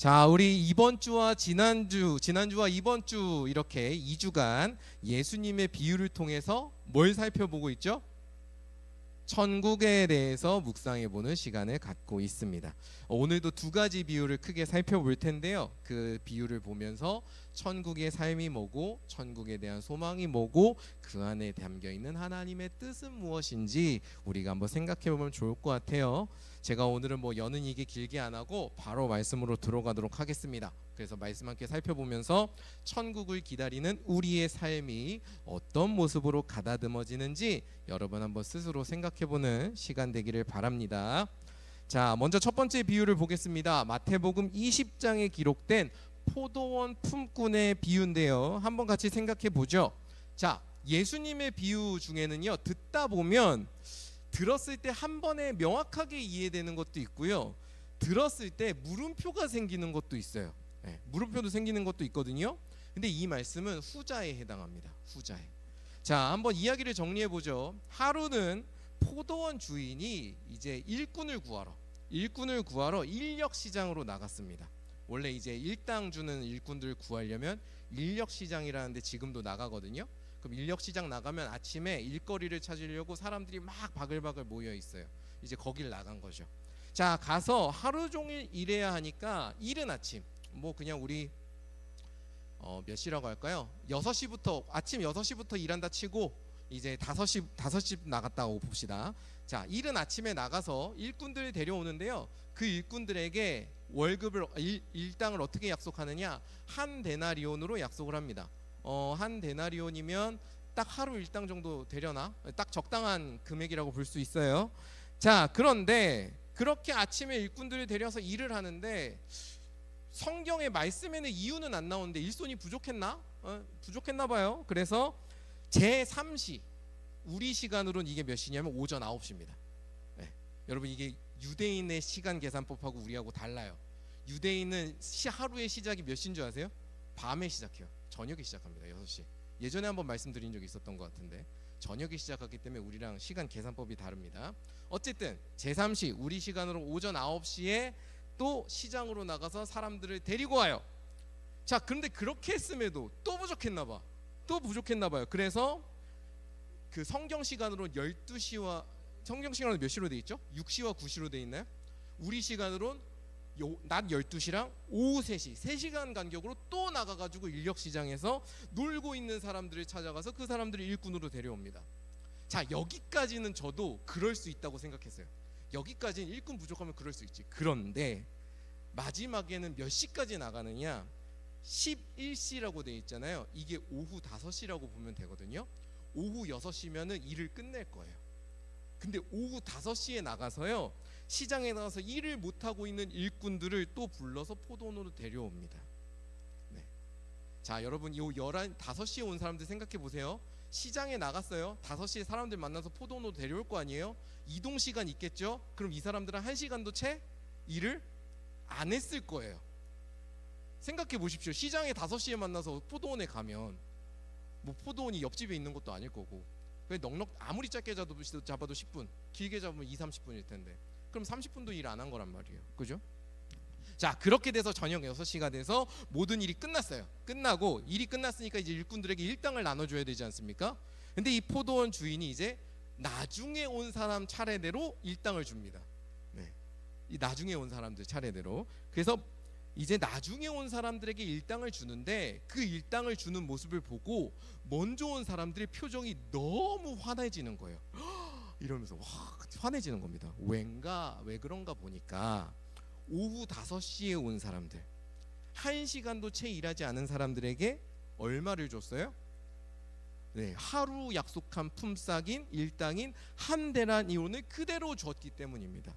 자, 우리 이번 주와 지난주와 이번 주 이렇게 2주간 예수님의 비유를 통해서 뭘 살펴보고 있죠? 천국에 대해서 묵상해 보는 시간을 갖고 있습니다. 오늘도 두 가지 비유를 크게 살펴볼 텐데요. 그 비유를 보면서 천국의 삶이 뭐고 천국에 대한 소망이 뭐고 그 안에 담겨 있는 하나님의 뜻은 무엇인지 우리가 한번 생각해 보면 좋을 것 같아요. 제가 오늘은 여는 얘기 길게 안 하고 바로 말씀으로 들어가도록 하겠습니다. 그래서 말씀 함께 살펴보면서 천국을 기다리는 우리의 삶이 어떤 모습으로 가다듬어지는지 여러분 한번 스스로 생각해보는 시간 되기를 바랍니다. 자, 먼저 첫 번째 비유를 보겠습니다. 마태복음 20장에 기록된 포도원 품꾼의 비유인데요. 한번 같이 생각해 보죠. 자, 예수님의 비유 중에는요, 듣다 보면 들었을 때 한 번에 명확하게 이해되는 것도 있고요, 들었을 때 물음표가 생기는 것도 있어요. 네, 물음표도 생기는 것도 있거든요. 근데 이 말씀은 후자에 해당합니다. 후자에. 자, 한번 이야기를 정리해 보죠. 하루는 포도원 주인이 이제 일꾼을 구하러 인력 시장으로 나갔습니다. 원래 이제 일당 주는 일꾼들 구하려면 인력 시장이라는데 지금도 나가거든요. 그럼 인력 시장 나가면 아침에 일거리를 찾으려고 사람들이 막 바글바글 모여 있어요. 이제 거길 나간 거죠. 자, 가서 하루 종일 일해야 하니까 이른 아침, 그냥 우리 몇 시라고 할까요? 6시부터, 아침 6시부터 일한다 치고 이제 5시 나갔다고 봅시다. 자, 이른 아침에 나가서 일꾼들 데려오는데요. 그 일꾼들에게 월급을, 일당을 어떻게 약속하느냐? 한 데나리온으로 약속을 합니다. 한 데나리온이면 딱 하루 일당 정도 되려나? 딱 적당한 금액이라고 볼 수 있어요. 자, 그런데 그렇게 아침에 일꾼들을 데려서 일을 하는데 성경의 말씀에는 이유는 안 나오는데 일손이 부족했나? 부족했나 봐요. 그래서 제3시, 우리 시간으로는 이게 몇 시냐면 오전 9시입니다. 네. 여러분, 이게 유대인의 시간 계산법하고 우리하고 달라요. 유대인은 하루의 시작이 몇 시인 줄 아세요? 밤에 시작해요. 저녁에 시작합니다. 6시. 예전에 한번 말씀드린 적이 있었던 것 같은데 저녁에 시작하기 때문에 우리랑 시간 계산법이 다릅니다. 어쨌든 제3시, 우리 시간으로 오전 9시에 또 시장으로 나가서 사람들을 데리고 와요. 자, 그런데 그렇게 했음에도 또 부족했나 봐요. 그래서 그 성경 시간으로 12시와, 성경 시간으로 몇 시로 돼 있죠? 6시와 9시로 돼 있나요? 우리 시간으로는 낮 12시랑 오후 3시, 3시간 간격으로 또 나가가지고 인력시장에서 놀고 있는 사람들을 찾아가서 그 사람들을 일꾼으로 데려옵니다. 자, 여기까지는 저도 그럴 수 있다고 생각했어요. 여기까지는 일꾼 부족하면 그럴 수 있지. 그런데 마지막에는 몇 시까지 나가느냐? 11시라고 돼 있잖아요. 이게 오후 5시라고 보면 되거든요. 오후 6시면은 일을 끝낼 거예요. 근데 오후 5시에 나가서요, 시장에 나가서 일을 못하고 있는 일꾼들을 또 불러서 포도원으로 데려옵니다. 네. 자, 여러분, 이 5시에 온 사람들 생각해 보세요. 시장에 나갔어요. 5시에 사람들 만나서 포도원으로 데려올 거 아니에요? 이동 시간 있겠죠? 그럼 이 사람들은 1시간도 채 일을 안 했을 거예요. 생각해 보십시오. 시장에 5시에 만나서 포도원에 가면 포도원이 옆집에 있는 것도 아닐 거고, 넉넉 아무리 짧게 잡아도 10분, 길게 잡으면 2-30분일 텐데 그럼 30분도 일 안 한 거란 말이에요. 그죠? 자, 그렇게 돼서 저녁 6시가 돼서 모든 일이 끝났어요. 끝나고 일이 끝났으니까 이제 일꾼들에게 일당을 나눠줘야 되지 않습니까? 근데 이 포도원 주인이 이제 나중에 온 사람 차례대로 일당을 줍니다. 네. 이 나중에 온 사람들 차례대로. 그래서 이제 나중에 온 사람들에게 일당을 주는데 그 일당을 주는 모습을 보고 먼저 온 사람들의 표정이 너무 환해지는 거예요. 이러면서 환해지는 겁니다. 왜 그런가 보니까 오후 5시에 온 사람들, 1시간도 채 일하지 않은 사람들에게 얼마를 줬어요? 네, 하루 약속한 품삯인 일당인 한 데나리온을 그대로 줬기 때문입니다.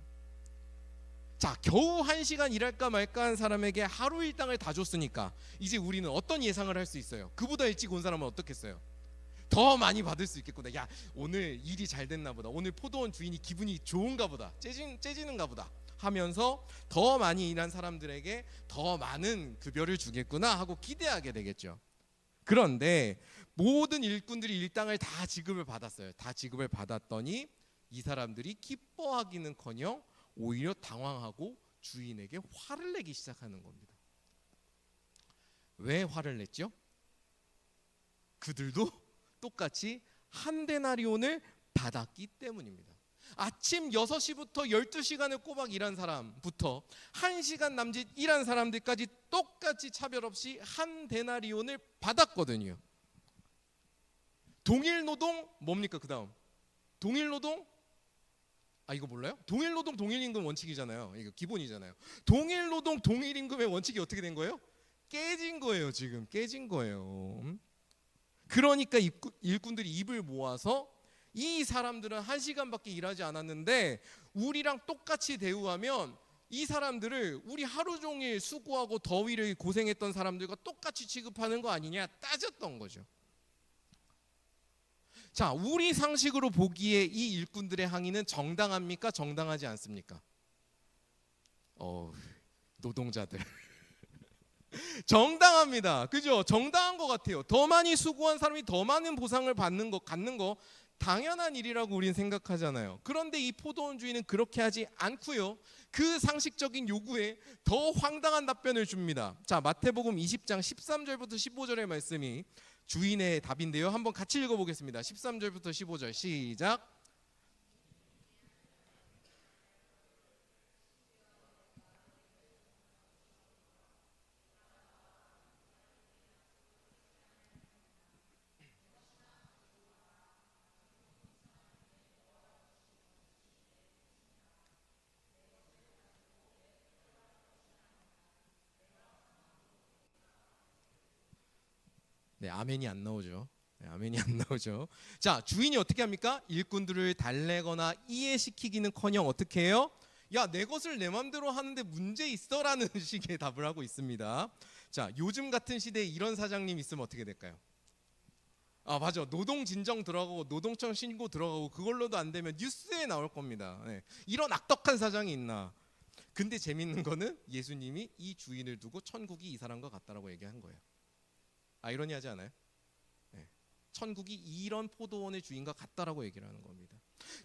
자, 겨우 1시간 일할까 말까 한 사람에게 하루 일당을 다 줬으니까 이제 우리는 어떤 예상을 할 수 있어요? 그보다 일찍 온 사람은 어떻겠어요? 더 많이 받을 수 있겠구나. 야, 오늘 일이 잘 됐나 보다. 오늘 포도원 주인이 기분이 좋은가 보다. 째지는가 보다 하면서 더 많이 일한 사람들에게 더 많은 급여를 주겠구나 하고 기대하게 되겠죠. 그런데 모든 일꾼들이 일당을 다 지급을 받았어요. 다 지급을 받았더니 이 사람들이 기뻐하기는커녕 오히려 당황하고 주인에게 화를 내기 시작하는 겁니다. 왜 화를 냈죠? 그들도 똑같이 한 데나리온을 받았기 때문입니다. 아침 6시부터 12시간을 꼬박 일한 사람부터 1시간 남짓 일한 사람들까지 똑같이 차별 없이 한 데나리온을 받았거든요. 동일 노동 뭡니까? 그 다음 동일 노동, 이거 몰라요? 동일 노동 동일 임금 원칙이잖아요. 이거 기본이잖아요. 동일 노동 동일 임금의 원칙이 어떻게 된 거예요? 깨진 거예요. 지금 깨진 거예요. 그러니까 일꾼들이 입을 모아서 이 사람들은 1시간밖에 일하지 않았는데 우리랑 똑같이 대우하면 이 사람들을 우리 하루 종일 수고하고 더위를 고생했던 사람들과 똑같이 취급하는 거 아니냐 따졌던 거죠. 자, 우리 상식으로 보기에 이 일꾼들의 항의는 정당합니까? 정당하지 않습니까? 노동자들 정당합니다. 그죠? 정당한 것 같아요. 더 많이 수고한 사람이 더 많은 보상을 갖는 거 당연한 일이라고 우린 생각하잖아요. 그런데 이 포도원 주인은 그렇게 하지 않고요. 그 상식적인 요구에 더 황당한 답변을 줍니다. 자, 마태복음 20장 13절부터 15절의 말씀이 주인의 답인데요. 한번 같이 읽어보겠습니다. 13절부터 15절 시작. 네, 아멘이 안 나오죠. 네, 아멘이 안 나오죠. 자, 주인이 어떻게 합니까? 일꾼들을 달래거나 이해시키기는커녕 어떻게 해요? 야, 내 것을 내 맘대로 하는데 문제 있어라는 식의 답을 하고 있습니다. 자, 요즘 같은 시대에 이런 사장님 있으면 어떻게 될까요? 맞아. 노동 진정 들어가고 노동청 신고 들어가고 그걸로도 안 되면 뉴스에 나올 겁니다. 네. 이런 악덕한 사장이 있나? 근데 재밌는 거는 예수님이 이 주인을 두고 천국이 이 사람과 같다라고 얘기한 거예요. 아이러니하지 않아요? 네. 천국이 이런 포도원의 주인과 같다라고 얘기를 하는 겁니다.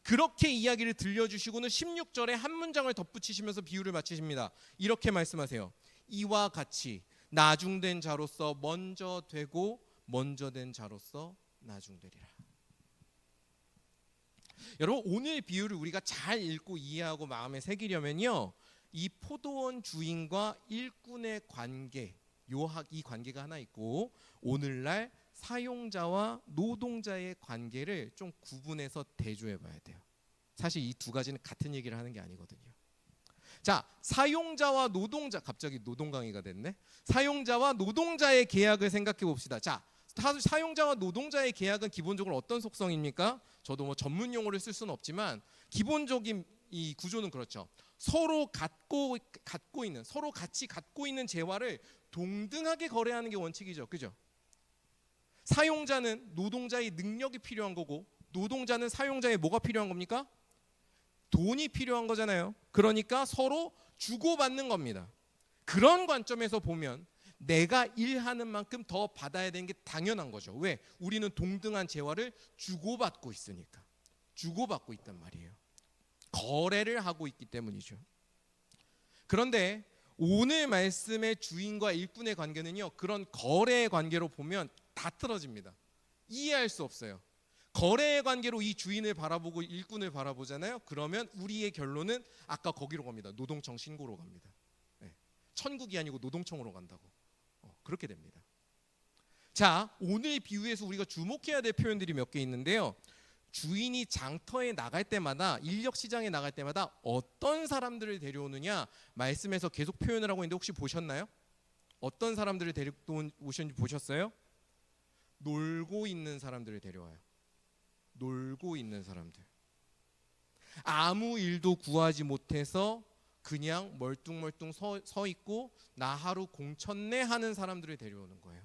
그렇게 이야기를 들려주시고는 16절에 한 문장을 덧붙이시면서 비유를 마치십니다. 이렇게 말씀하세요. 이와 같이 나중된 자로서 먼저 되고 먼저 된 자로서 나중되리라. 여러분, 오늘 비유를 우리가 잘 읽고 이해하고 마음에 새기려면요, 이 포도원 주인과 일꾼의 관계, 이 관계가 하나 있고 오늘날 사용자와 노동자의 관계를 좀 구분해서 대조해 봐야 돼요. 사실 이 두 가지는 같은 얘기를 하는 게 아니거든요. 자, 사용자와 노동자, 갑자기 노동 강의가 됐네. 사용자와 노동자의 계약을 생각해 봅시다. 자, 사용자와 노동자의 계약은 기본적으로 어떤 속성입니까? 저도 뭐 전문 용어를 쓸 수는 없지만 기본적인 이 구조는 그렇죠. 서로 같이 갖고 있는 재화를 동등하게 거래하는 게 원칙이죠. 그죠? 사용자는 노동자의 능력이 필요한 거고 노동자는 사용자의 뭐가 필요한 겁니까? 돈이 필요한 거잖아요. 그러니까 서로 주고받는 겁니다. 그런 관점에서 보면 내가 일하는 만큼 더 받아야 되는 게 당연한 거죠. 왜? 우리는 동등한 재화를 주고받고 있으니까. 주고받고 있단 말이에요. 거래를 하고 있기 때문이죠. 그런데 오늘 말씀의 주인과 일꾼의 관계는요, 그런 거래의 관계로 보면 다 틀어집니다. 이해할 수 없어요. 거래의 관계로 이 주인을 바라보고 일꾼을 바라보잖아요. 그러면 우리의 결론은 아까 거기로 갑니다. 노동청 신고로 갑니다. 네. 천국이 아니고 노동청으로 간다고. 그렇게 됩니다. 자, 오늘 비유에서 우리가 주목해야 될 표현들이 몇 개 있는데요. 주인이 장터에 나갈 때마다, 인력 시장에 나갈 때마다 어떤 사람들을 데려오느냐 말씀에서 계속 표현을 하고 있는데 혹시 보셨나요? 어떤 사람들을 데려오셨는지 보셨어요? 놀고 있는 사람들을 데려와요. 놀고 있는 사람들. 아무 일도 구하지 못해서 그냥 멀뚱멀뚱 서 있고 나 하루 공쳤네 하는 사람들을 데려오는 거예요.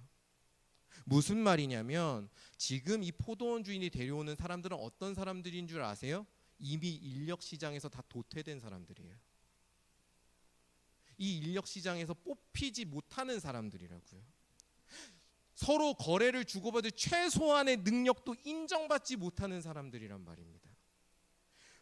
무슨 말이냐면 지금 이 포도원 주인이 데려오는 사람들은 어떤 사람들인 줄 아세요? 이미 인력 시장에서 다 도태된 사람들이에요. 이 인력 시장에서 뽑히지 못하는 사람들이라고요. 서로 거래를 주고받을 최소한의 능력도 인정받지 못하는 사람들이란 말입니다.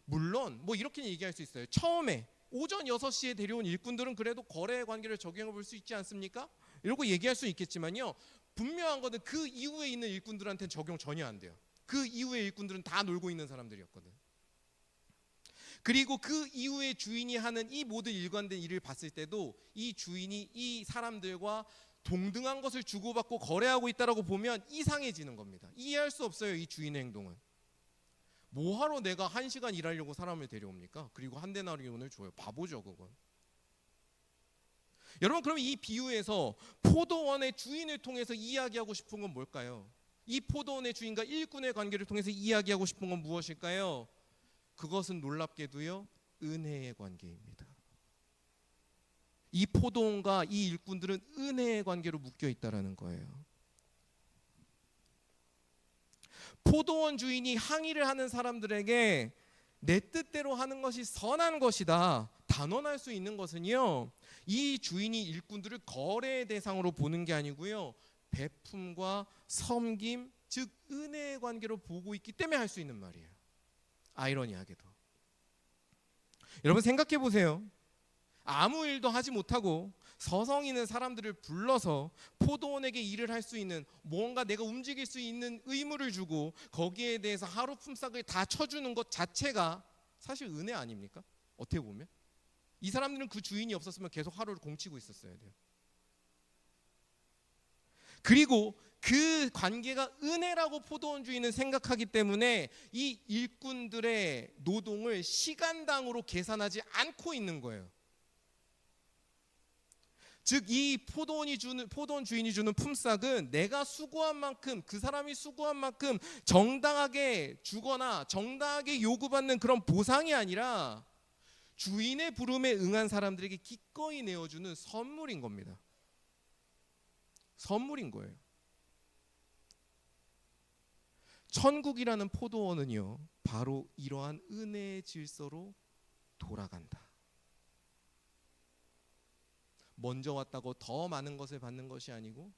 물론 뭐 이렇게 얘기할 수 있어요. 처음에 오전 6시에 데려온 일꾼들은 그래도 거래의 관계를 적용해 볼 수 있지 않습니까? 이러고 얘기할 수 있겠지만요, 분명한 거는 그 이후에 있는 일꾼들한테는 적용 전혀 안 돼요. 그 이후의 일꾼들은 다 놀고 있는 사람들이었거든. 그리고 그 이후에 주인이 하는 이 모든 일관된 일을 봤을 때도 이 주인이 이 사람들과 동등한 것을 주고받고 거래하고 있다라고 보면 이상해지는 겁니다. 이해할 수 없어요, 이 주인의 행동은. 뭐하러 내가 1시간 일하려고 사람을 데려옵니까? 그리고 한 데나리온을 줘요. 바보죠, 그건. 여러분, 그럼 이 비유에서 포도원의 주인을 통해서 이야기하고 싶은 건 뭘까요? 이 포도원의 주인과 일꾼의 관계를 통해서 이야기하고 싶은 건 무엇일까요? 그것은 놀랍게도요, 은혜의 관계입니다. 이 포도원과 이 일꾼들은 은혜의 관계로 묶여 있다라는 거예요. 포도원 주인이 항의를 하는 사람들에게 내 뜻대로 하는 것이 선한 것이다 단언할 수 있는 것은요, 이 주인이 일꾼들을 거래의 대상으로 보는 게 아니고요, 베품과 섬김, 즉 은혜의 관계로 보고 있기 때문에 할 수 있는 말이에요. 아이러니하게도. 여러분 생각해 보세요. 아무 일도 하지 못하고 서성 있는 사람들을 불러서 포도원에게 일을 할 수 있는, 뭔가 내가 움직일 수 있는 의무를 주고 거기에 대해서 하루 품삯을 다 쳐주는 것 자체가 사실 은혜 아닙니까? 어떻게 보면 이 사람들은 그 주인이 없었으면 계속 하루를 공치고 있었어야 돼요. 그리고 그 관계가 은혜라고 포도원 주인은 생각하기 때문에 이 일꾼들의 노동을 시간당으로 계산하지 않고 있는 거예요. 즉 이 포도원 주인이 주는 품삯은 내가 수고한 만큼, 그 사람이 수고한 만큼 정당하게 주거나 정당하게 요구받는 그런 보상이 아니라 주인의 부름에 응한 사람들에게 기꺼이 내어주는 선물인 겁니다. 선물인 거예요. 천국이라는 포도원은요, 바로 이러한 은혜의 질서로 돌아간다. 먼저 왔다고 더 많은 것을 받는 것이 아니고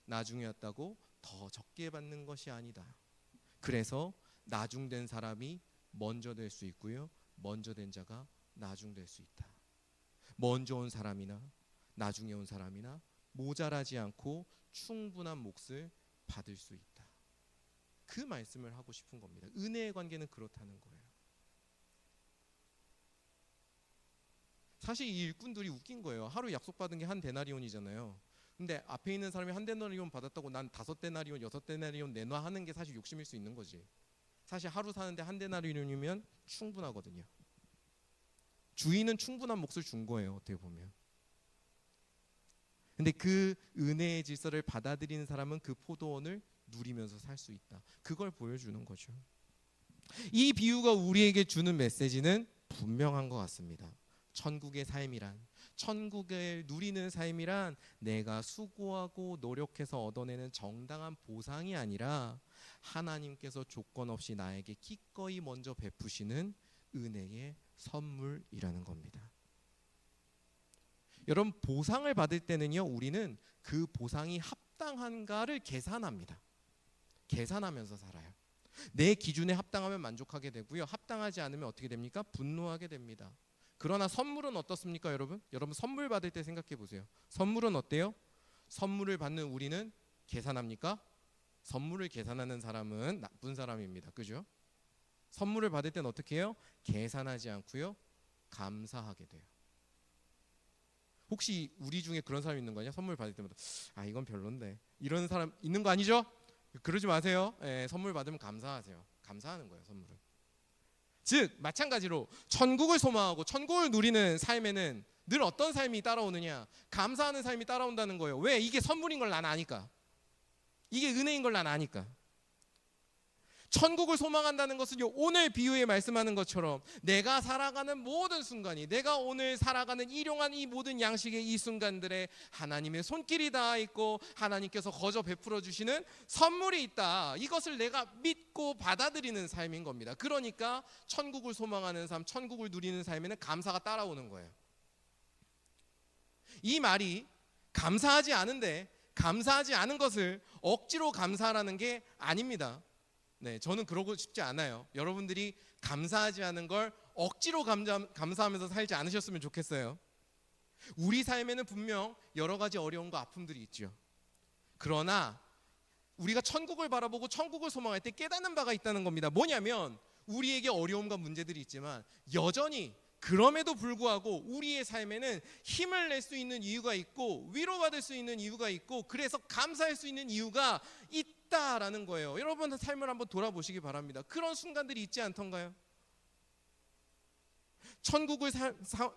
나중에 왔다고 더 적게 받는 것이 아니다. 그래서 나중된 사람이 먼저 될 수 있고요, 먼저 된 자가 나중될 수 있다. 먼저 온 사람이나 나중에 온 사람이나 모자라지 않고 충분한 몫을 받을 수 있다. 그 말씀을 하고 싶은 겁니다. 은혜의 관계는 그렇다는 거예요. 사실 이 일꾼들이 웃긴 거예요. 하루 약속받은 게 한 데나리온이잖아요. 근데 앞에 있는 사람이 한 데나리온 받았다고 난 5데나리온, 6데나리온 내놔 하는 게 사실 욕심일 수 있는 거지. 사실 하루 사는데 한 데나리온이면 충분하거든요. 주인은 충분한 몫을 준 거예요, 어떻게 보면. 근데 그 은혜의 질서를 받아들이는 사람은 그 포도원을 누리면서 살 수 있다. 그걸 보여주는 거죠. 이 비유가 우리에게 주는 메시지는 분명한 것 같습니다. 천국의 삶이란, 천국을 누리는 삶이란 내가 수고하고 노력해서 얻어내는 정당한 보상이 아니라 하나님께서 조건 없이 나에게 기꺼이 먼저 베푸시는 은혜의 선물이라는 겁니다. 여러분, 보상을 받을 때는요, 우리는 그 보상이 합당한가를 계산합니다. 계산하면서 살아요. 내 기준에 합당하면 만족하게 되고요, 합당하지 않으면 어떻게 됩니까? 분노하게 됩니다. 그러나 선물은 어떻습니까, 여러분? 여러분 선물 받을 때 생각해 보세요. 선물은 어때요? 선물을 받는 우리는 계산합니까? 선물을 계산하는 사람은 나쁜 사람입니다. 그죠? 선물을 받을 때는 어떻게 해요? 계산하지 않고요, 감사하게 돼요. 혹시 우리 중에 그런 사람 있는 거 아니야? 선물 받을 때마다 이건 별론데 이런 사람 있는 거 아니죠? 그러지 마세요. 선물 받으면 감사하세요. 감사하는 거예요, 선물은. 즉 마찬가지로 천국을 소망하고 천국을 누리는 삶에는 늘 어떤 삶이 따라오느냐? 감사하는 삶이 따라온다는 거예요. 왜? 이게 선물인 걸 난 아니까. 이게 은혜인 걸 난 아니까. 천국을 소망한다는 것은요, 오늘 비유에 말씀하는 것처럼 내가 살아가는 모든 순간이, 내가 오늘 살아가는 일용한 이 모든 양식의 이 순간들에 하나님의 손길이 닿아 있고 하나님께서 거저 베풀어 주시는 선물이 있다. 이것을 내가 믿고 받아들이는 삶인 겁니다. 그러니까 천국을 소망하는 삶, 천국을 누리는 삶에는 감사가 따라오는 거예요. 이 말이 감사하지 않은데 감사하지 않은 것을 억지로 감사하라는 게 아닙니다. 네, 저는 그러고 싶지 않아요. 여러분들이 감사하지 않은 걸 억지로 감사하면서 살지 않으셨으면 좋겠어요. 우리 삶에는 분명 여러 가지 어려움과 아픔들이 있죠. 그러나 우리가 천국을 바라보고 천국을 소망할 때 깨닫는 바가 있다는 겁니다. 뭐냐면 우리에게 어려움과 문제들이 있지만 여전히 그럼에도 불구하고 우리의 삶에는 힘을 낼 수 있는 이유가 있고 위로받을 수 있는 이유가 있고 그래서 감사할 수 있는 이유가 있다라는 거예요. 여러분 삶을 한번 돌아보시기 바랍니다. 그런 순간들이 있지 않던가요? 천국을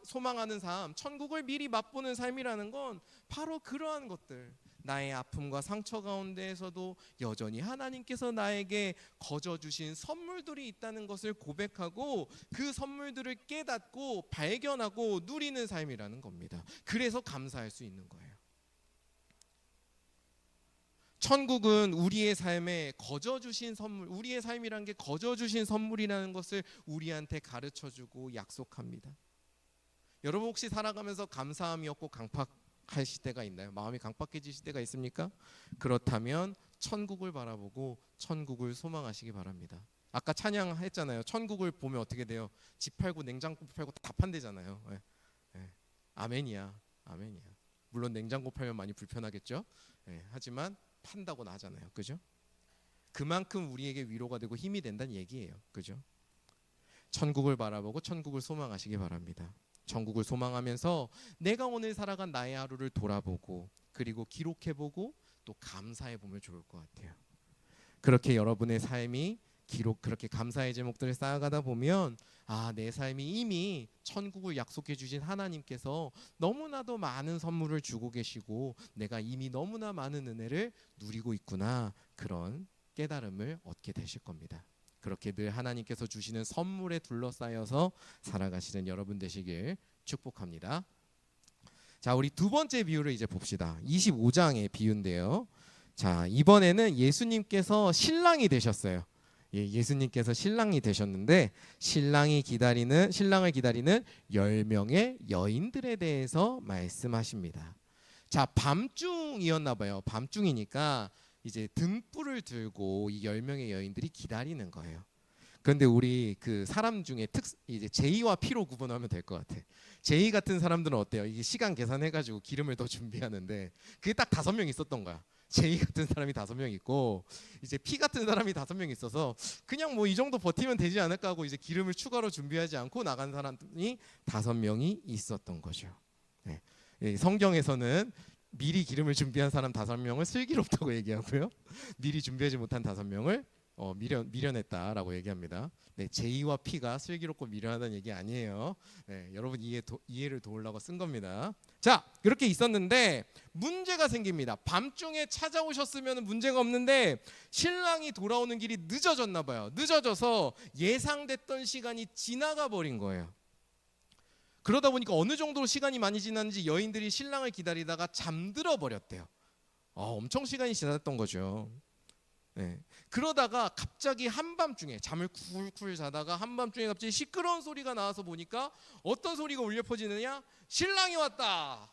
소망하는 삶, 천국을 미리 맛보는 삶이라는 건 바로 그러한 것들. 나의 아픔과 상처 가운데에서도 여전히 하나님께서 나에게 거저 주신 선물들이 있다는 것을 고백하고 그 선물들을 깨닫고 발견하고 누리는 삶이라는 겁니다. 그래서 감사할 수 있는 거예요. 천국은 우리의 삶에 거저 주신 선물, 우리의 삶이란 게 거저 주신 선물이라는 것을 우리한테 가르쳐주고 약속합니다. 여러분 혹시 살아가면서 감사함이 없고 강팍하실 때가 있나요? 마음이 강팍해지실 때가 있습니까? 그렇다면 천국을 바라보고 천국을 소망하시기 바랍니다. 아까 찬양했잖아요. 천국을 보면 어떻게 돼요? 집 팔고 냉장고 팔고 다 판대잖아요. 네. 네. 아멘이야. 아멘이야. 물론 냉장고 팔면 많이 불편하겠죠. 네. 하지만 판다고는 하잖아요. 그죠? 그만큼 우리에게 위로가 되고 힘이 된다는 얘기예요. 그죠? 천국을 바라보고 천국을 소망하시기 바랍니다. 천국을 소망하면서 내가 오늘 살아간 나의 하루를 돌아보고 그리고 기록해보고 또 감사해보면 좋을 것 같아요. 그렇게 여러분의 삶이 그렇게 감사의 제목들을 쌓아가다 보면 내 삶이 이미 천국을 약속해 주신 하나님께서 너무나도 많은 선물을 주고 계시고 내가 이미 너무나 많은 은혜를 누리고 있구나, 그런 깨달음을 얻게 되실 겁니다. 그렇게 늘 하나님께서 주시는 선물에 둘러싸여서 살아가시는 여러분 되시길 축복합니다. 자, 우리 두 번째 비유를 이제 봅시다. 25장의 비유인데요. 자, 이번에는 예수님께서 신랑이 되셨어요. 예수님께서 신랑이 되셨는데 신랑을 기다리는 10명의 여인들에 대해서 말씀하십니다. 자, 밤중이었나 봐요. 밤중이니까 이제 등불을 들고 이 10명의 여인들이 기다리는 거예요. 그런데 우리 그 사람 중에 이제 J와 P로 구분하면 될 것 같아. J 같은 사람들은 어때요? 이게 시간 계산해가지고 기름을 더 준비하는데 그게 딱 5명 있었던 거야. J 같은 사람이 5명 있고 이제 P 같은 사람이 5명 있어서 그냥 뭐 이 정도 버티면 되지 않을까 하고 이제 기름을 추가로 준비하지 않고 나간 사람이 5명이 있었던 거죠. 네. 성경에서는 미리 기름을 준비한 사람 5명을 슬기롭다고 얘기하고요. 미리 준비하지 못한 5명을 미련했다라고 얘기합니다. 네, J와 P가 슬기롭고 미련하다는 얘기 아니에요. 네, 여러분 이해를 도우려고 쓴 겁니다. 자, 그렇게 있었는데 문제가 생깁니다. 밤중에 찾아오셨으면 문제가 없는데 신랑이 돌아오는 길이 늦어졌나 봐요. 늦어져서 예상됐던 시간이 지나가 버린 거예요. 그러다 보니까 어느 정도로 시간이 많이 지났는지 여인들이 신랑을 기다리다가 잠들어 버렸대요. 엄청 시간이 지났던 거죠. 네. 그러다가 갑자기 한밤중에 잠을 쿨쿨 자다가 한밤중에 갑자기 시끄러운 소리가 나와서 보니까 어떤 소리가 울려 퍼지느냐? 신랑이 왔다,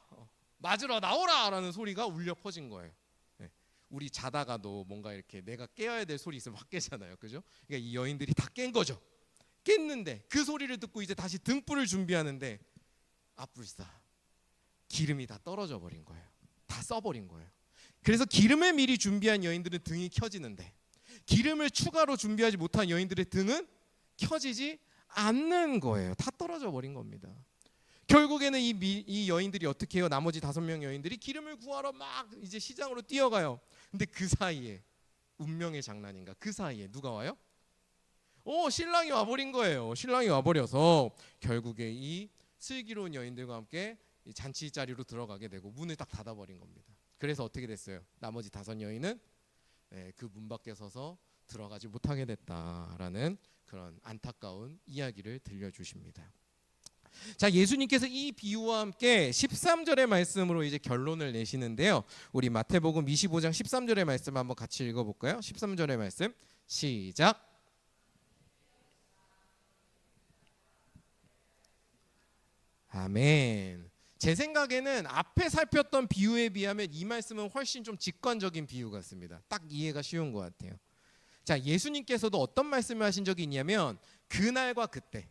맞으러 나오라 라는 소리가 울려 퍼진 거예요. 네. 우리 자다가도 뭔가 이렇게 내가 깨어야 될 소리 있으면 확 깨잖아요. 그죠? 그러니까 이 여인들이 다 깬 거죠. 깼는데 그 소리를 듣고 이제 다시 등불을 준비하는데 불사 기름이 다 떨어져 버린 거예요. 다 써버린 거예요. 그래서 기름을 미리 준비한 여인들은 등이 켜지는데 기름을 추가로 준비하지 못한 여인들의 등은 켜지지 않는 거예요. 다 떨어져 버린 겁니다. 결국에는 이 여인들이 어떻게 해요? 나머지 5명 여인들이 기름을 구하러 막 이제 시장으로 뛰어가요. 근데 그 사이에 운명의 장난인가? 그 사이에 누가 와요? 신랑이 와버린 거예요. 신랑이 와버려서 결국에 이 슬기로운 여인들과 함께 잔치 자리로 들어가게 되고 문을 딱 닫아버린 겁니다. 그래서 어떻게 됐어요? 나머지 5 여인은 그 문 밖에 서서 들어가지 못하게 됐다라는 그런 안타까운 이야기를 들려주십니다. 자, 예수님께서 이 비유와 함께 13절의 말씀으로 이제 결론을 내시는데요. 우리 마태복음 25장 13절의 말씀 한번 같이 읽어볼까요? 13절의 말씀 시작. 아멘. 제 생각에는 앞에 살폈던 비유에 비하면 이 말씀은 훨씬 좀 직관적인 비유 같습니다. 딱 이해가 쉬운 것 같아요. 자, 예수님께서도 어떤 말씀을 하신 적이 있냐면 그날과 그때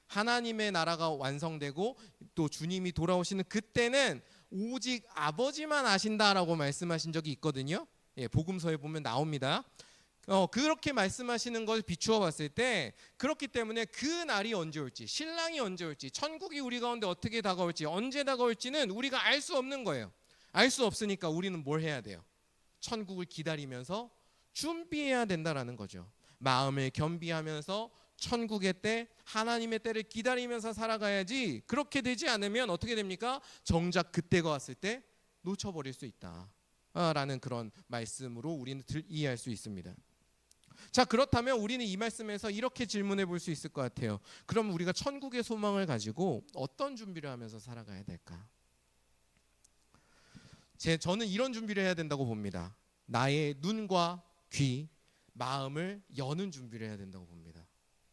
하나님의 나라가 완성되고 또 주님이 돌아오시는 그때는 오직 아버지만 아신다라고 말씀하신 적이 있거든요. 예, 복음서에 보면 나옵니다. 그렇게 말씀하시는 것을 비추어 봤을 때, 그렇기 때문에 그 날이 언제 올지, 신랑이 언제 올지, 천국이 우리 가운데 어떻게 다가올지, 언제 다가올지는 우리가 알 수 없는 거예요. 알 수 없으니까 우리는 뭘 해야 돼요? 천국을 기다리면서 준비해야 된다라는 거죠. 마음을 겸비하면서 천국의 때, 하나님의 때를 기다리면서 살아가야지. 그렇게 되지 않으면 어떻게 됩니까? 정작 그때가 왔을 때 놓쳐버릴 수 있다 라는 그런 말씀으로 우리는 이해할 수 있습니다. 자, 그렇다면 우리는 이 말씀에서 이렇게 질문해 볼 수 있을 것 같아요. 그럼 우리가 천국의 소망을 가지고 어떤 준비를 하면서 살아가야 될까? 저는 이런 준비를 해야 된다고 봅니다. 나의 눈과 귀, 마음을 여는 준비를 해야 된다고 봅니다.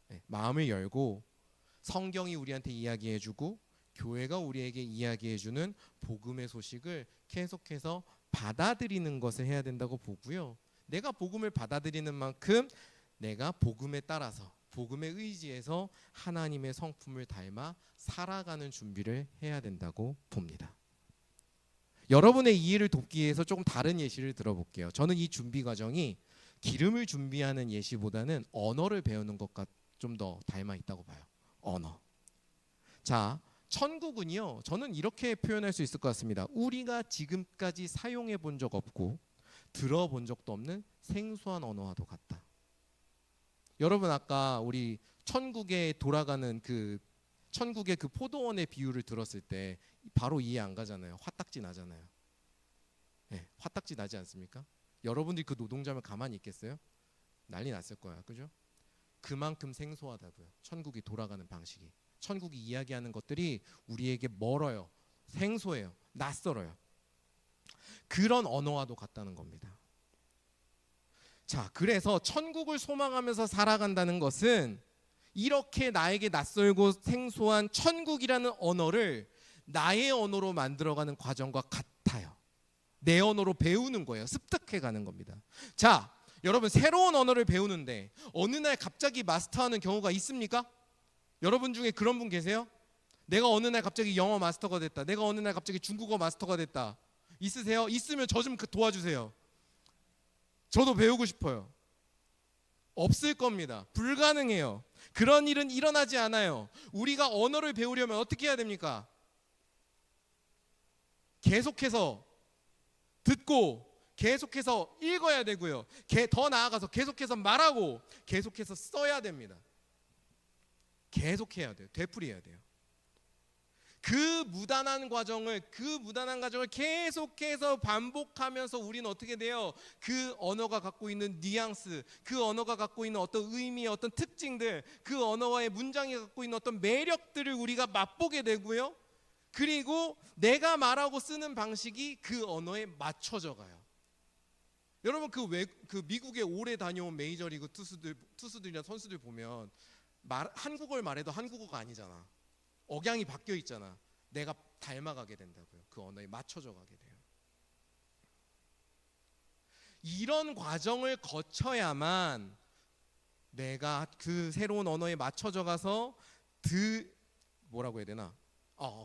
네, 마음을 열고 성경이 우리한테 이야기해주고 교회가 우리에게 이야기해주는 복음의 소식을 계속해서 받아들이는 것을 해야 된다고 보고요. 내가 복음을 받아들이는 만큼 내가 복음에 따라서, 복음에 의지해서 하나님의 성품을 닮아 살아가는 준비를 해야 된다고 봅니다. 여러분의 이해를 돕기 위해서 조금 다른 예시를 들어볼게요. 저는 이 준비 과정이 기름을 준비하는 예시보다는 언어를 배우는 것과 좀 더 닮아 있다고 봐요. 언어. 자, 천국은요, 저는 이렇게 표현할 수 있을 것 같습니다. 우리가 지금까지 사용해 본 적 없고 들어본 적도 없는 생소한 언어와도 같다. 여러분, 아까 우리 천국에 돌아가는 천국의 그 포도원의 비유를 들었을 때 바로 이해 안 가잖아요. 화딱지 나잖아요. 네, 화딱지 나지 않습니까? 여러분들이 그 노동자면 가만히 있겠어요? 난리 났을 거야, 그죠? 그만큼 생소하다고요. 천국이 돌아가는 방식이. 천국이 이야기하는 것들이 우리에게 멀어요. 생소해요. 낯설어요. 그런 언어와도 같다는 겁니다. 자, 그래서 천국을 소망하면서 살아간다는 것은 이렇게 나에게 낯설고 생소한 천국이라는 언어를 나의 언어로 만들어가는 과정과 같아요. 내 언어로 배우는 거예요. 습득해가는 겁니다. 자, 여러분, 새로운 언어를 배우는데 어느 날 갑자기 마스터하는 경우가 있습니까? 여러분 중에 그런 분 계세요? 내가 어느 날 갑자기 영어 마스터가 됐다. 내가 어느 날 갑자기 중국어 마스터가 됐다. 있으세요? 있으면 저 좀 도와주세요. 저도 배우고 싶어요. 없을 겁니다. 불가능해요. 그런 일은 일어나지 않아요. 우리가 언어를 배우려면 어떻게 해야 됩니까? 계속해서 듣고 계속해서 읽어야 되고요. 더 나아가서 계속해서 말하고 계속해서 써야 됩니다. 계속해야 돼요. 되풀이해야 돼요. 그 무단한 과정을 계속해서 반복하면서 우리는 어떻게 돼요? 그 언어가 갖고 있는 뉘앙스, 그 언어가 갖고 있는 어떤 의미, 어떤 특징들, 그 언어와의 문장이 갖고 있는 어떤 매력들을 우리가 맛보게 되고요. 그리고 내가 말하고 쓰는 방식이 그 언어에 맞춰져 가요. 여러분, 그 미국에 오래 다녀온 메이저리그 투수들이나 선수들 보면 한국어를 말해도 한국어가 아니잖아. 억양이 바뀌어 있잖아. 내가 닮아가게 된다고요. 그 언어에 맞춰져 가게 돼요. 이런 과정을 거쳐야만 내가 그 새로운 언어에 맞춰져 가서 뭐라고 해야 되나?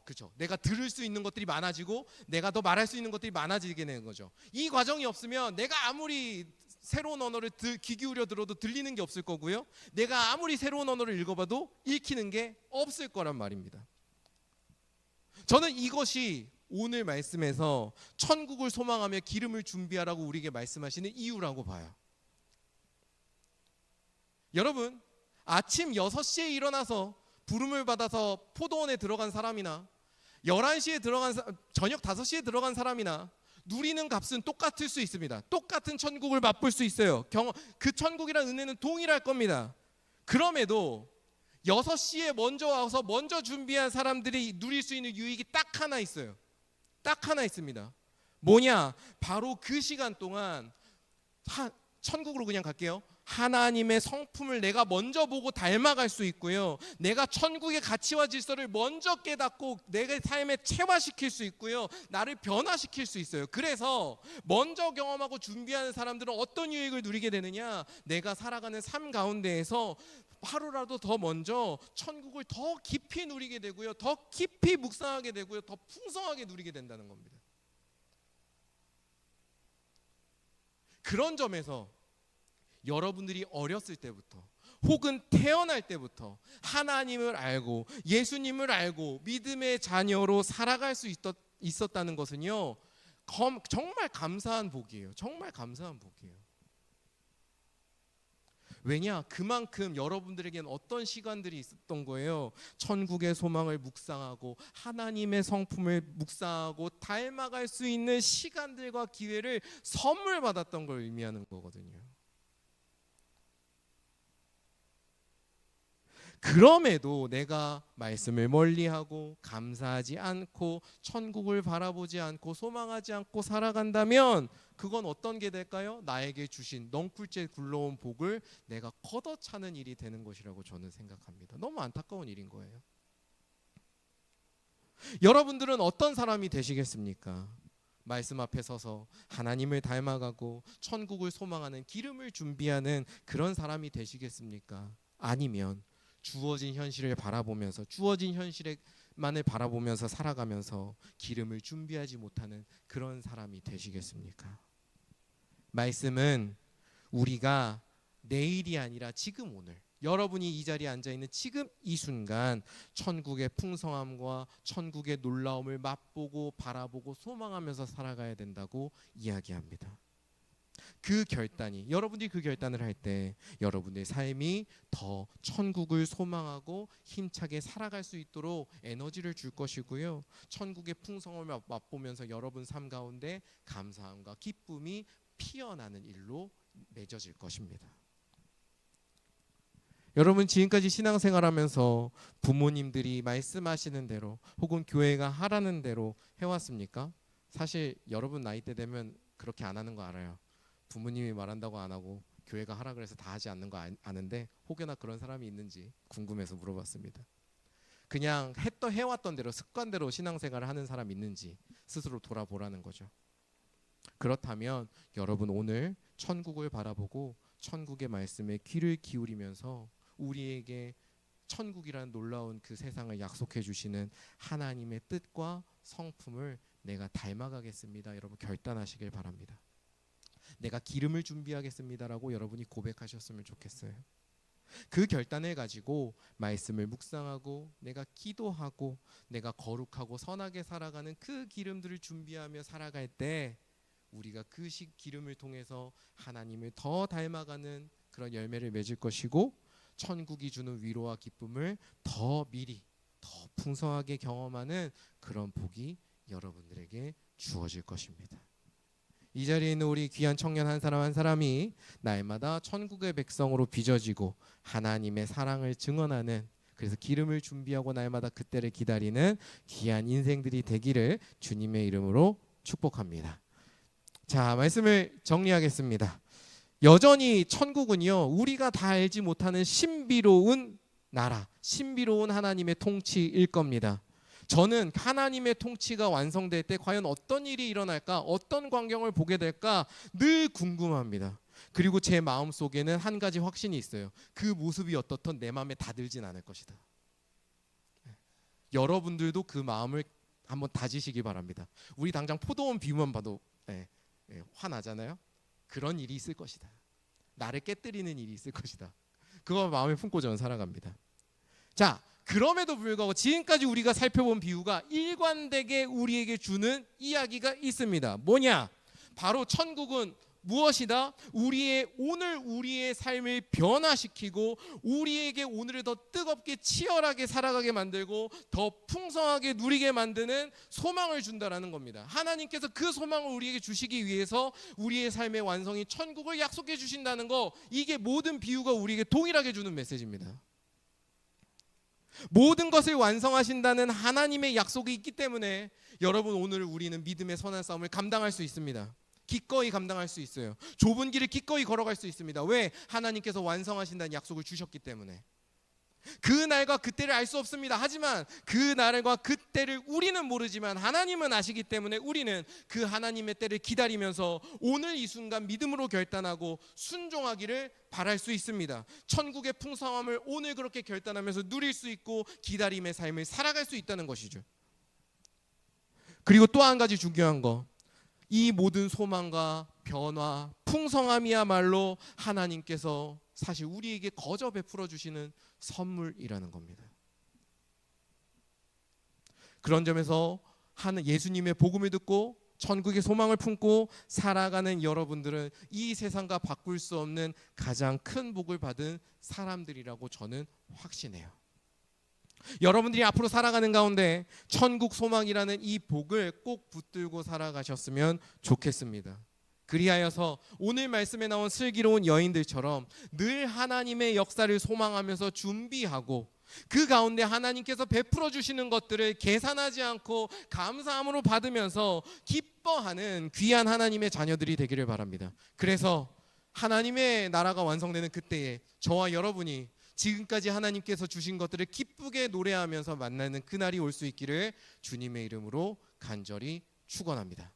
그렇죠. 내가 들을 수 있는 것들이 많아지고 내가 더 말할 수 있는 것들이 많아지게 되는 거죠. 이 과정이 없으면 내가 아무리 새로운 언어를 귀 기울여 들어도 들리는 게 없을 거고요. 내가 아무리 새로운 언어를 읽어봐도 읽히는 게 없을 거란 말입니다. 저는 이것이 오늘 말씀에서 천국을 소망하며 기름을 준비하라고 우리에게 말씀하시는 이유라고 봐요. 여러분, 아침 6시에 일어나서 부름을 받아서 포도원에 들어간 사람이나 11시에 저녁 5시에 들어간 사람이나 누리는 값은 똑같을 수 있습니다. 똑같은 천국을 맛볼 수 있어요. 그 천국이란 은혜는 동일할 겁니다. 그럼에도 6시에 먼저 와서 먼저 준비한 사람들이 누릴 수 있는 유익이 딱 하나 있어요. 딱 하나 있습니다. 뭐냐? 바로 그 시간 동안 천국으로 그냥 갈게요. 하나님의 성품을 내가 먼저 보고 닮아갈 수 있고요. 내가 천국의 가치와 질서를 먼저 깨닫고 내 삶에 체화시킬 수 있고요. 나를 변화시킬 수 있어요. 그래서 먼저 경험하고 준비하는 사람들은 어떤 유익을 누리게 되느냐? 내가 살아가는 삶 가운데에서 하루라도 더 먼저 천국을 더 깊이 누리게 되고요, 더 깊이 묵상하게 되고요, 더 풍성하게 누리게 된다는 겁니다. 그런 점에서 여러분들이 어렸을 때부터 혹은 태어날 때부터 하나님을 알고 예수님을 알고 믿음의 자녀로 살아갈 수 있었다는 것은요, 정말 감사한 복이에요. 정말 감사한 복이에요. 왜냐? 그만큼 여러분들에게는 어떤 시간들이 있었던 거예요. 천국의 소망을 묵상하고 하나님의 성품을 묵상하고 닮아갈 수 있는 시간들과 기회를 선물 받았던 걸 의미하는 거거든요. 그럼에도 내가 말씀을 멀리하고 감사하지 않고 천국을 바라보지 않고 소망하지 않고 살아간다면 그건 어떤 게 될까요? 나에게 주신 넝쿨째 굴러온 복을 내가 걷어차는 일이 되는 것이라고 저는 생각합니다. 너무 안타까운 일인 거예요. 여러분들은 어떤 사람이 되시겠습니까? 말씀 앞에 서서 하나님을 닮아가고 천국을 소망하는 기름을 준비하는 그런 사람이 되시겠습니까? 아니면 주어진 현실을 바라보면서 주어진 현실만을 바라보면서 살아가면서 기름을 준비하지 못하는 그런 사람이 되시겠습니까? 말씀은 우리가 내일이 아니라 지금 오늘, 여러분이 이 자리에 앉아있는 지금 이 순간 천국의 풍성함과 천국의 놀라움을 맛보고 바라보고 소망하면서 살아가야 된다고 이야기합니다. 그 결단이, 여러분들이 그 결단을 할 때 여러분의 삶이 더 천국을 소망하고 힘차게 살아갈 수 있도록 에너지를 줄 것이고요, 천국의 풍성함을 맛보면서 여러분 삶 가운데 감사함과 기쁨이 피어나는 일로 맺어질 것입니다. 여러분, 지금까지 신앙생활하면서 부모님들이 말씀하시는 대로 혹은 교회가 하라는 대로 해왔습니까? 사실 여러분 나이 때 되면 그렇게 안 하는 거 알아요. 부모님이 말한다고 안 하고 교회가 하라 그래서 다 하지 않는 거 아는데 혹여나 그런 사람이 있는지 궁금해서 물어봤습니다. 그냥 해왔던 대로 습관대로 신앙생활을 하는 사람 있는지 스스로 돌아보라는 거죠. 그렇다면 여러분 오늘 천국을 바라보고 천국의 말씀에 귀를 기울이면서 우리에게 천국이라는 놀라운 그 세상을 약속해 주시는 하나님의 뜻과 성품을 내가 닮아가겠습니다. 여러분 결단하시길 바랍니다. 내가 기름을 준비하겠습니다라고 여러분이 고백하셨으면 좋겠어요. 그 결단을 가지고 말씀을 묵상하고 내가 기도하고 내가 거룩하고 선하게 살아가는 그 기름들을 준비하며 살아갈 때 우리가 그 기름을 통해서 하나님을 더 닮아가는 그런 열매를 맺을 것이고 천국이 주는 위로와 기쁨을 더 미리 더 풍성하게 경험하는 그런 복이 여러분들에게 주어질 것입니다. 이 자리에 있는 우리 귀한 청년 한 사람 한 사람이 날마다 천국의 백성으로 빚어지고 하나님의 사랑을 증언하는, 그래서 기름을 준비하고 날마다 그때를 기다리는 귀한 인생들이 되기를 주님의 이름으로 축복합니다. 자, 말씀을 정리하겠습니다. 여전히 천국은요, 우리가 다 알지 못하는 신비로운 나라, 신비로운 하나님의 통치일 겁니다. 저는 하나님의 통치가 완성될 때 과연 어떤 일이 일어날까, 어떤 광경을 보게 될까 늘 궁금합니다. 그리고 제 마음속에는 한 가지 확신이 있어요. 그 모습이 어떻든 내 마음에 다 들진 않을 것이다. 여러분들도 그 마음을 한번 다지시기 바랍니다. 우리 당장 포도원 비유만 봐도 화나잖아요. 그런 일이 있을 것이다. 나를 깨뜨리는 일이 있을 것이다. 그거 마음에 품고 저는 살아갑니다. 자, 그럼에도 불구하고 지금까지 우리가 살펴본 비유가 일관되게 우리에게 주는 이야기가 있습니다. 뭐냐? 바로 천국은 무엇이다? 우리의 삶을 변화시키고 우리에게 오늘을 더 뜨겁게 치열하게 살아가게 만들고 더 풍성하게 누리게 만드는 소망을 준다라는 겁니다. 하나님께서 그 소망을 우리에게 주시기 위해서 우리의 삶의 완성이 천국을 약속해 주신다는 거, 이게 모든 비유가 우리에게 동일하게 주는 메시지입니다. 모든 것을 완성하신다는 하나님의 약속이 있기 때문에 여러분 오늘 우리는 믿음의 선한 싸움을 감당할 수 있습니다. 기꺼이 감당할 수 있어요. 좁은 길을 기꺼이 걸어갈 수 있습니다. 왜? 하나님께서 완성하신다는 약속을 주셨기 때문에. 그 날과 그때를 알 수 없습니다. 하지만 그 날과 그때를 우리는 모르지만 하나님은 아시기 때문에 우리는 그 하나님의 때를 기다리면서 오늘 이 순간 믿음으로 결단하고 순종하기를 바랄 수 있습니다. 천국의 풍성함을 오늘 그렇게 결단하면서 누릴 수 있고 기다림의 삶을 살아갈 수 있다는 것이죠. 그리고 또 한 가지 중요한 거, 이 모든 소망과 변화, 풍성함이야말로 하나님께서 사실 우리에게 거저 베풀어 주시는 선물이라는 겁니다. 그런 점에서 예수님의 복음을 듣고 천국의 소망을 품고 살아가는 여러분들은 이 세상과 바꿀 수 없는 가장 큰 복을 받은 사람들이라고 저는 확신해요. 여러분들이 앞으로 살아가는 가운데 천국 소망이라는 이 복을 꼭 붙들고 살아가셨으면 좋겠습니다. 그리하여서 오늘 말씀에 나온 슬기로운 여인들처럼 늘 하나님의 역사를 소망하면서 준비하고 그 가운데 하나님께서 베풀어 주시는 것들을 계산하지 않고 감사함으로 받으면서 기뻐하는 귀한 하나님의 자녀들이 되기를 바랍니다. 그래서 하나님의 나라가 완성되는 그때에 저와 여러분이 지금까지 하나님께서 주신 것들을 기쁘게 노래하면서 만나는 그날이 올 수 있기를 주님의 이름으로 간절히 축원합니다.